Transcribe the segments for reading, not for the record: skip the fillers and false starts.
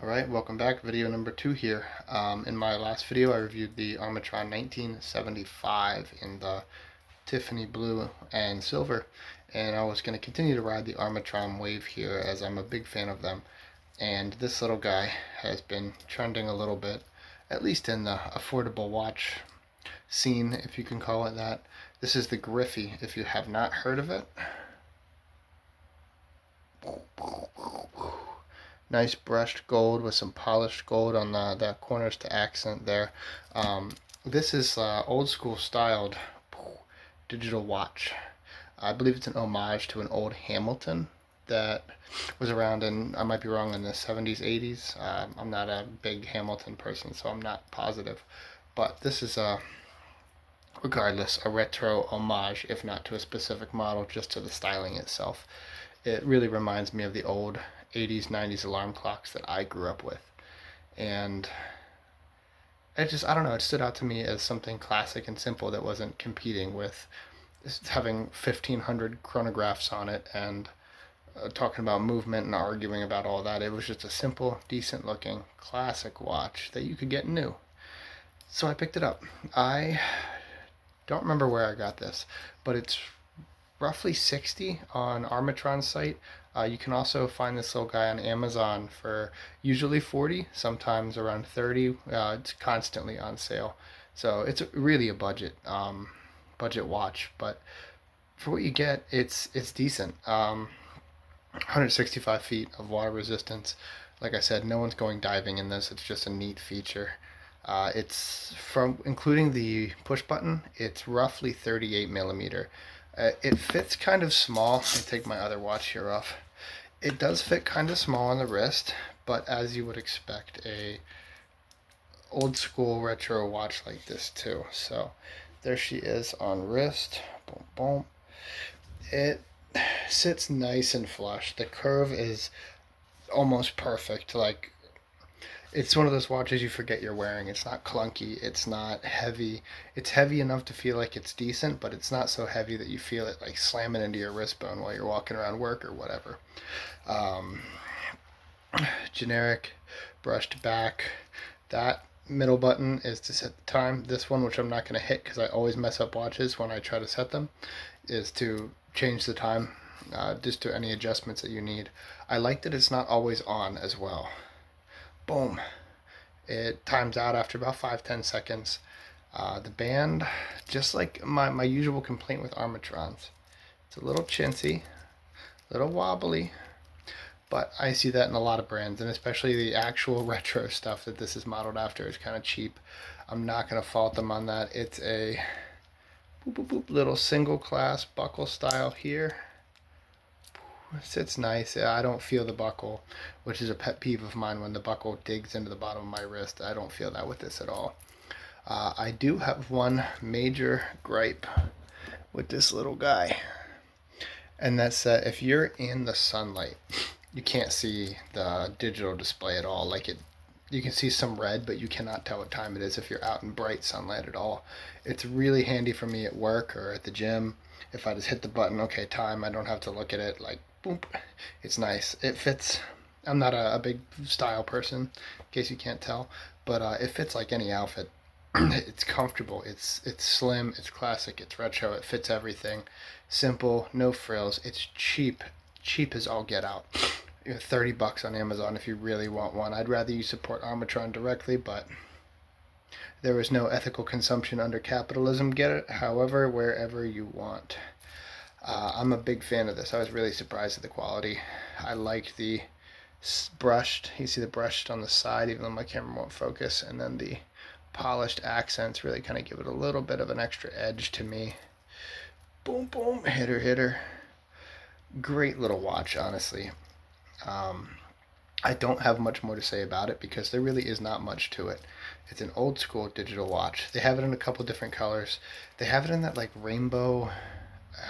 Alright, welcome back. Video number 2 here. In my last video I reviewed the Armitron 1975 in the Tiffany blue and silver, and I was going to continue to ride the Armitron wave here as I'm a big fan of them. And this little guy has been trending a little bit, at least in the affordable watch scene, if you can call it that. This is the Griffy, if you have not heard of it. Nice brushed gold with some polished gold on the corners to accent there. This is old school styled digital watch. I believe it's an homage to an old Hamilton that was around in, I might be wrong, in the 70s, 80s. I'm not a big Hamilton person, so I'm not positive. But this is regardless, a retro homage, if not to a specific model, just to the styling itself. It really reminds me of the old 80s, 90s alarm clocks that I grew up with. And I don't know, it stood out to me as something classic and simple that wasn't competing with having 1,500 chronographs on it and talking about movement and arguing about all that. It was just a simple, decent looking classic watch that you could get new. So I picked it up. I don't remember where I got this, but it's roughly $60 on Armitron's site. You can also find this little guy on Amazon for usually $40, sometimes around $30. It's constantly on sale, so it's really a budget watch. But for what you get, it's decent. 165 feet of water resistance. Like I said, no one's going diving in this. It's just a neat feature. It's from including the push button. It's roughly 38 millimeter. It fits kind of small. Let me take my other watch here off. It does fit kind of small on the wrist, but as you would expect, a old school retro watch like this too. So there she is on wrist. Boom, boom. It sits nice and flush. The curve is almost perfect. Like, it's one of those watches you forget you're wearing. It's not clunky. It's not heavy. It's heavy enough to feel like it's decent, but it's not so heavy that you feel it like slamming into your wrist bone while you're walking around work or whatever. Generic brushed back. That middle button is to set the time. This one, which I'm not going to hit because I always mess up watches when I try to set them, is to change the time, just to any adjustments that you need. I like that it's not always on as well. Boom. It times out after about 5-10 seconds. The band, just like my usual complaint with Armitrons, it's a little chintzy, a little wobbly, but I see that in a lot of brands, and especially the actual retro stuff that this is modeled after is kind of cheap. I'm not going to fault them on that. It's a boop, boop, boop, little single class buckle style here. It sits nice. I don't feel the buckle, which is a pet peeve of mine when the buckle digs into the bottom of my wrist. I don't feel that with this at all. I do have one major gripe with this little guy, and that's that if you're in the sunlight, you can't see the digital display at all. Like, you can see some red, but you cannot tell what time it is if you're out in bright sunlight at all. It's really handy for me at work or at the gym. If I just hit the button, okay, time, I don't have to look at it, like, boom. It's nice. It fits. I'm not a big style person, in case you can't tell, but it fits like any outfit. It's comfortable. It's slim. It's classic. It's retro. It fits everything. Simple. No frills. It's cheap. Cheap as all get out. $30 on Amazon if you really want one. I'd rather you support Armitron directly, but there is no ethical consumption under capitalism. Get it, however, wherever you want. I'm a big fan of this. I was really surprised at the quality. I liked the brushed. You see the brushed on the side, even though my camera won't focus, and then the polished accents really kind of give it a little bit of an extra edge to me. Boom, boom, hitter, hitter. Great little watch, honestly. I don't have much more to say about it because there really is not much to it. It's an old school digital watch. They have it in a couple different colors. They have it in that like rainbow,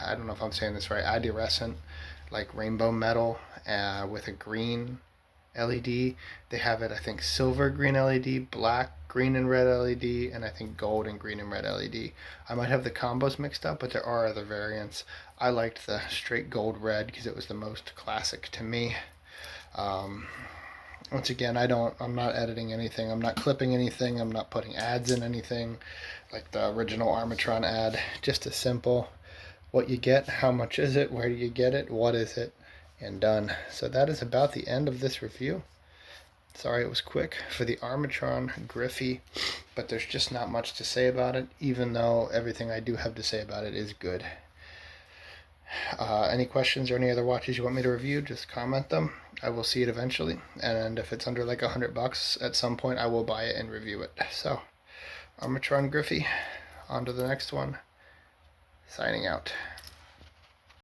I don't know if I'm saying this right, iridescent, like rainbow metal with a green LED. They have it, I think, silver green LED, black green and red LED, and I think gold and green and red LED. I might have the combos mixed up, but there are other variants. I liked the straight gold red because it was the most classic to me. Once again, I'm not editing anything. I'm not clipping anything. I'm not putting ads in anything like the original Armitron ad. Just a simple what you get, how much is it, where do you get it, what is it, and done. So that is about the end of this review. Sorry it was quick for the Armitron Griffy, but there's just not much to say about it, even though everything I do have to say about it is good. Any questions or any other watches you want me to review, just comment them. I will see it eventually, and if it's under like $100 at some point, I will buy it and review it. So, Armitron Griffy, on to the next one. Signing out.